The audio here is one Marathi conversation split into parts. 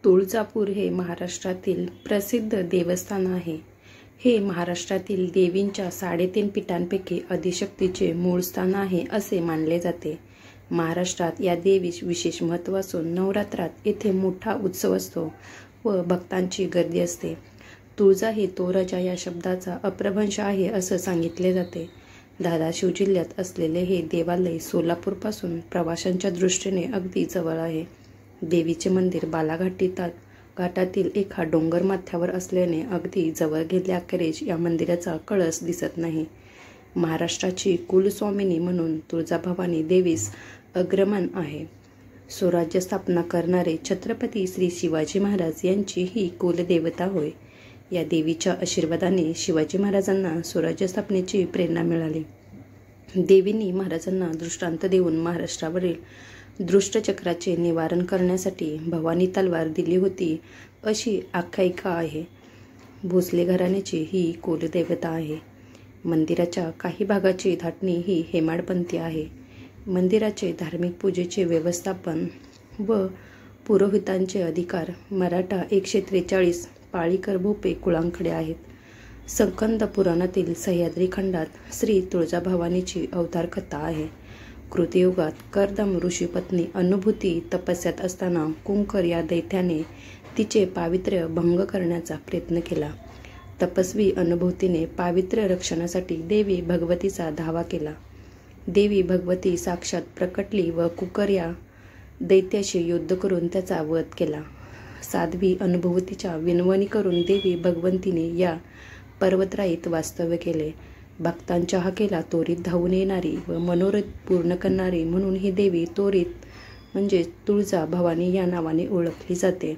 तुळजापूर हे महाराष्ट्रातील प्रसिद्ध देवस्थान आहे. हे महाराष्ट्रातील देवींच्या 3.5 पीठांपैकी आदिशक्तीचे मूळ स्थान आहे असे मानले जाते. महाराष्ट्रात या देवीस विशेष महत्त्व असून नवरात्रात येथे मोठा उत्सव असतो व भक्तांची गर्दी असते. तुळजा हे तोरजा या शब्दाचा अपभ्रंश आहे असं सांगितले जाते. धाराशिव जिल्ह्यात असलेले हे देवालय सोलापूरपासून प्रवाशांच्या दृष्टीने अगदी जवळ आहे. देवीचे मंदिर बालाघाटातील एका डोंगर माथ्यावर असल्याने अगदी जवळ गेल्याखेरीज या मंदिराचा कळस दिसत नाही. महाराष्ट्राची कुलस्वामिनी म्हणून तुळजाभवानी देवीस अग्रमान आहे. स्वराज्य स्थापना करणारे छत्रपती श्री शिवाजी महाराज यांची ही कुलदेवता होय. या देवीच्या आशीर्वादाने शिवाजी महाराजांना स्वराज्य स्थापनेची प्रेरणा मिळाली. देवींनी महाराजांना दृष्टांत देऊन महाराष्ट्रावरील दुष्टचक्राचे निवारण करण्यासाठी भवानी तलवार दिली होती अशी आख्यायिका आहे. भोसले घराण्याची ही कुलदेवता आहे. मंदिराच्या काही भागाची धाटणी ही हेमाडपंथी आहे. मंदिराचे धार्मिक पूजेचे व्यवस्थापन व पुरोहितांचे अधिकार मराठा 143 पाळीकर भोपे कुळांकडे आहेत. स्कंद पुराणातील सह्याद्री खंडात श्री तुळजाभवानीची अवतार कथा आहे. कृतयुगात कर्दम ऋषी पत्नी अनुभूती तपस्यात असताना कुंकर या दैत्याने तिचे पावित्र्य भंग करण्याचा प्रयत्न केला. तपस्वी अनुभूतीने पावित्र्य रक्षणासाठी देवी भगवतीचा धावा केला. देवी भगवती साक्षात प्रकटली व कुकर या दैत्याशी युद्ध करून त्याचा वध केला. साध्वी अनुभूतीच्या विनवणी करून देवी भगवंतीने या पर्वतराईत वास्तव्य केले. भक्तांच्या हाकेला त्वरित धावून येणारी व मनोरथ पूर्ण करणारी म्हणून ही देवी त्वरित म्हणजे तुळजा भवानी या नावाने ओळखली जाते.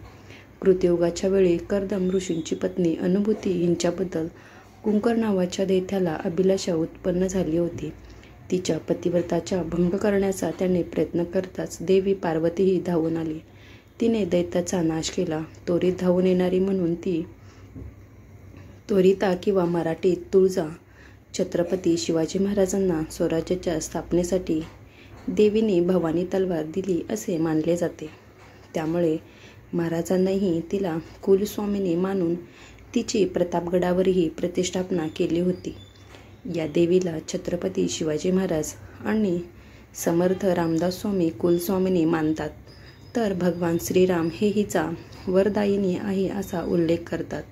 कृतयुगाच्या वेळी कर्दम ऋषींची पत्नी अनुभूती हिच्याबद्दल कुंकर नावाच्या दैत्याला अभिलाषा उत्पन्न झाली होती. तिच्या पतिव्रताचा भंग करण्याचा त्याने प्रयत्न करताच देवी पार्वतीही धावून आली. तिने दैत्याचा नाश केला. त्वरित धावून येणारी म्हणून ती त्वरिता किंवा मराठीत तुळजा. छत्रपती शिवाजी महाराजांना स्वराज्याच्या स्थापनेसाठी देवीने भवानी तलवार दिली असे मानले जाते. त्यामुळे महाराजांनीही तिला कुलस्वामिनी मानून तिची प्रतापगडावरही प्रतिष्ठापना केली होती. या देवीला छत्रपती शिवाजी महाराज आणि समर्थ रामदास स्वामी कुलस्वामिनी मानतात, तर भगवान श्रीराम हे हिचा वरदायिनी आहे असा उल्लेख करतात.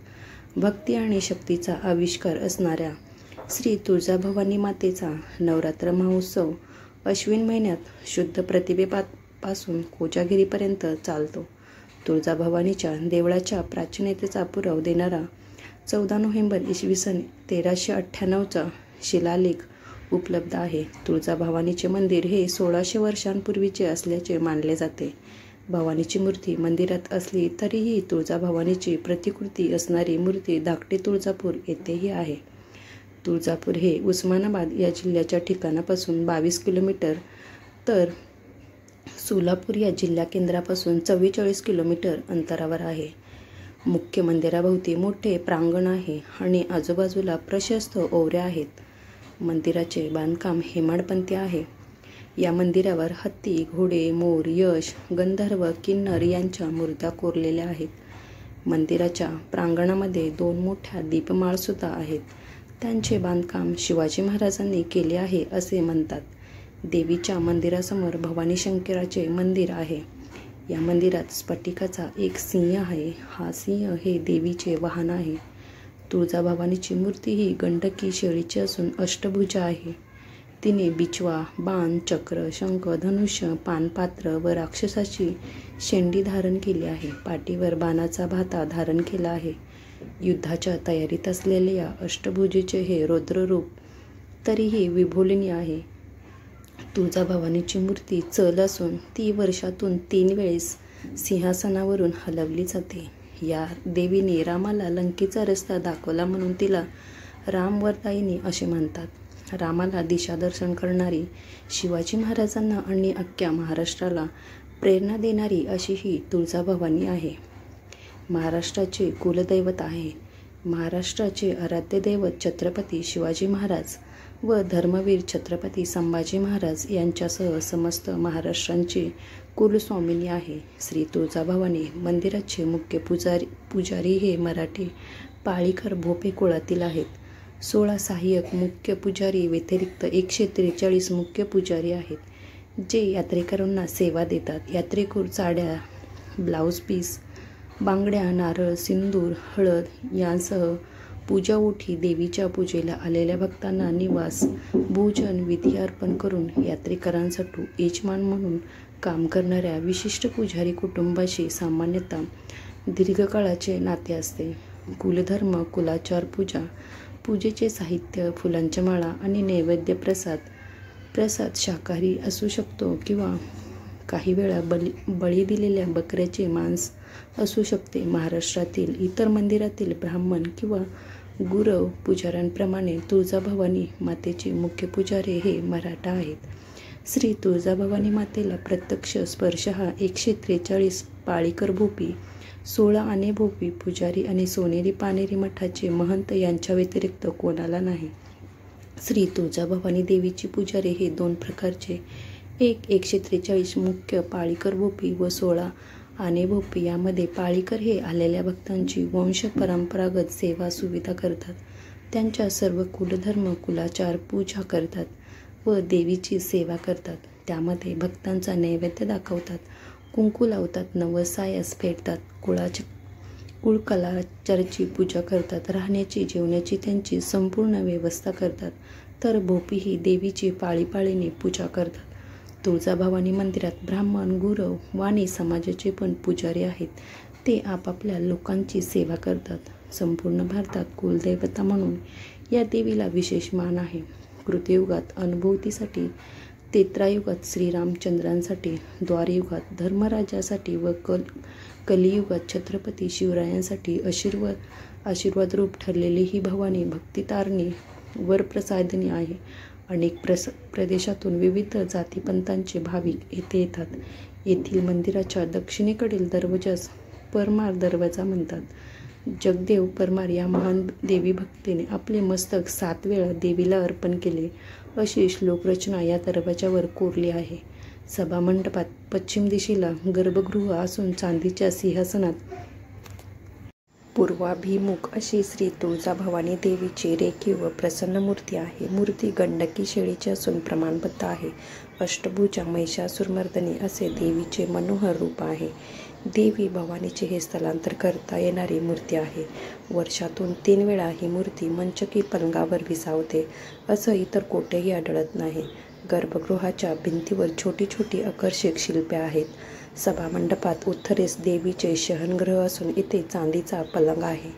भक्ती आणि शक्तीचा आविष्कार असणाऱ्या श्री तुळजाभवानी मातेचा नवरात्र महोत्सव अश्विन महिन्यात शुद्ध प्रतिभेपासून कोजागिरीपर्यंत चालतो. तुळजाभवानीच्या देवळाच्या प्राचीनतेचा पुरावा देणारा 14 नोव्हेंबर इसवी सन 1398चा शिलालेख उपलब्ध आहे. तुळजाभवानीचे मंदिर हे 1600 वर्षांपूर्वीचे असल्याचे मानले जाते. भवानीची मूर्ती मंदिरात असली तरीही तुळजाभवानीची प्रतिकृती असणारी मूर्ती धाकटे तुळजापूर येथेही आहे. तुळजापूर हे उस्मानाबाद या जिल्ह्याच्या ठिकाणापासून 22 किलोमीटर तर सोलापूर या जिल्हा केंद्रापासून 44 किलोमीटर अंतरावर आहे. मुख्य मंदिराभोवती मोठे प्रांगण आहे आणि आजूबाजूला प्रशस्त ओवऱ्या आहेत. मंदिराचे बांधकाम हेमाडपंथी आहे. या मंदिरावर हत्ती, घोडे, मोर, यश, गंधर्व, किन्नर यांच्या मूर्त्या कोरलेल्या आहेत. मंदिराच्या प्रांगणामध्ये 2 मोठ्या दीपमाळसुद्धा आहेत. त्यांचे बांधकाम शिवाजी महाराजांनी केले आहे असे म्हणतात. देवीच्या मंदिरासमोर भवानी शंकराचे मंदिर आहे. या मंदिरात स्फटिकाचा एक सिंह आहे. हा सिंह हे देवीचे वाहन आहे. तुळजाभवानीची मूर्ती ही गंडकी शैलीची असून अष्टभुजा आहे. तिने बिचवा, बाण, चक्र, शंख, धनुष्य, पानपात्र व राक्षसाची शेंडी धारण केली आहे. पाठीवर बाणाचा भाता धारण केला आहे. युद्धाच्या तयारीत असलेल्या या अष्टभुजेचे हे रौद्ररूप तरीही विभोलिनी आहे. तुळजाभवानीची मूर्ती चल असून ती वर्षातून 3 वेळेस सिंहासनावरून हलवली जाते. या देवीने रामाला लंकेचा रस्ता दाखवला म्हणून तिला रामवरदायिनी असे म्हणतात. रामाला दिशादर्शन करणारी, शिवाजी महाराजांना आणि अख्ख्या महाराष्ट्राला प्रेरणा देणारी अशी ही तुळजाभवानी आहे. महाराष्ट्राचे कुलदैवत आहे. महाराष्ट्राचे आराध्य दैवत छत्रपती शिवाजी महाराज व धर्मवीर छत्रपती संभाजी महाराज यांच्यासह समस्त महाराष्ट्रांची कुलस्वामिनी आहे. श्री तुळजाभवानी मंदिराचे मुख्य पुजारी हे मराठी पाळीकर भोपे कुळातील आहेत. 16 सहाय्यक मुख्य पुजारी व्यतिरिक्त 143 मुख्य पुजारी आहेत, जे यात्रेकरांना सेवा देतात. यात्रेकरू चाड्या, ब्लाऊज पीस, बांगड्या, नारळ, सिंदूर, हळद यांसह पूजा ओठी, देवीच्या पूजेला आलेल्या भक्तांना निवास, भोजन, विधी अर्पण करून यात्रेकरांसाठी यजमान म्हणून काम करणाऱ्या विशिष्ट पुजारी कुटुंबाशी सामान्यतः दीर्घकाळाचे नाते असते. कुलधर्म, कुलाचार, पूजेचे साहित्य, फुलांच्या माळा आणि नैवेद्य प्रसाद शाकाहारी असू शकतो किंवा काही वेळा बळी दिलेल्या बकऱ्याचे मांस असू शकते. महाराष्ट्रातील इतर मंदिरातील ब्राह्मण किंवा गुरव पुजाऱ्यांप्रमाणे तुळजाभवानी मातेचे मुख्य पुजारी हे मराठा आहेत. श्री तुळजाभवानी मातेला प्रत्यक्ष स्पर्श हा 143 पाळीकर भोपी, 16 आणे भोपी पुजारी आणि सोनेरी पानेरी मठाचे महंत यांच्या व्यतिरिक्त कोणाला नाही. श्री तुळजाभवानी देवीची पुजारी हे 2 प्रकारचे, एक 143 मुख्य पाळीकर भोपी व 16 आणे भोपी. यामध्ये पाळीकर हे आलेल्या भक्तांची वंश परंपरागत सेवा सुविधा करतात, त्यांच्या सर्व कुलधर्म कुलाचार पूजा करतात व देवीची सेवा करतात. त्यामध्ये भक्तांचा नैवेद्य दाखवतात, कुंकू लावतात, नवस सायस फेडतात, कुळकलाचाराची पूजा करतात, राहण्याची जेवण्याची त्यांची संपूर्ण व्यवस्था करतात. तर भोपी ही देवीची पाळीपाळीने पूजा करतात. तुळजाभवानी मंदिरात ब्राह्मण, गुरव, वाणी समाजाचे पण पुजारी आहेत. ते आपापल्या लोकांची सेवा करतात. संपूर्ण भारतात कुलदैवता म्हणून या देवीला विशेष मान आहे. कृतयुगात अनुभूतीसाठी, त्रेतायुगात श्रीरामचंद्रांसाठी, द्वारयुगात धर्मराजासाठी व कलियुगात छत्रपती शिवरायांसाठी आशीर्वाद रूप ठरलेली ही भवानी भक्तितारणी वरप्रसादिनी आहे. अनेक प्रदेशातून विविध जातीपंथांचे भाविक येथे येतात. येथील मंदिराच्या दक्षिणेकडील दरवाजास परमार दरवाजा म्हणतात. जगदेव परमार या महान देवी भक्तीने आपले मस्तक 7 वेळा देवीला अर्पण केले, अशी श्लोकरचना या दरवाजावर कोरली आहे. सभामंडपात पश्चिम दिशेला गर्भगृह असून चांदीच्या सिंहासनात पूर्वाभिमुख अशी श्री तुळजाभवानी देवीची रेखीव व प्रसन्न मूर्ती आहे. मूर्ती गंडकी शैलीची असून प्रमाणबद्ध आहे. अष्टभुजा महिषासुरमर्दिनी असे देवीचे मनोहर रूप आहे. देवी भवानीचे हे स्थलांतर करता येणारी मूर्ती आहे. वर्षातून 3 वेळा ही मूर्ती मंचकी पलंगावर विसावते, असं इतर कोठेही आढळत नाही. गर्भगृहाच्या भिंतीवर छोटी छोटी आकर्षक शिल्पे आहेत. सभामंडपात उत्तरेस देवीचे शयनगृह असून इथे चांदीचा पलंग आहे.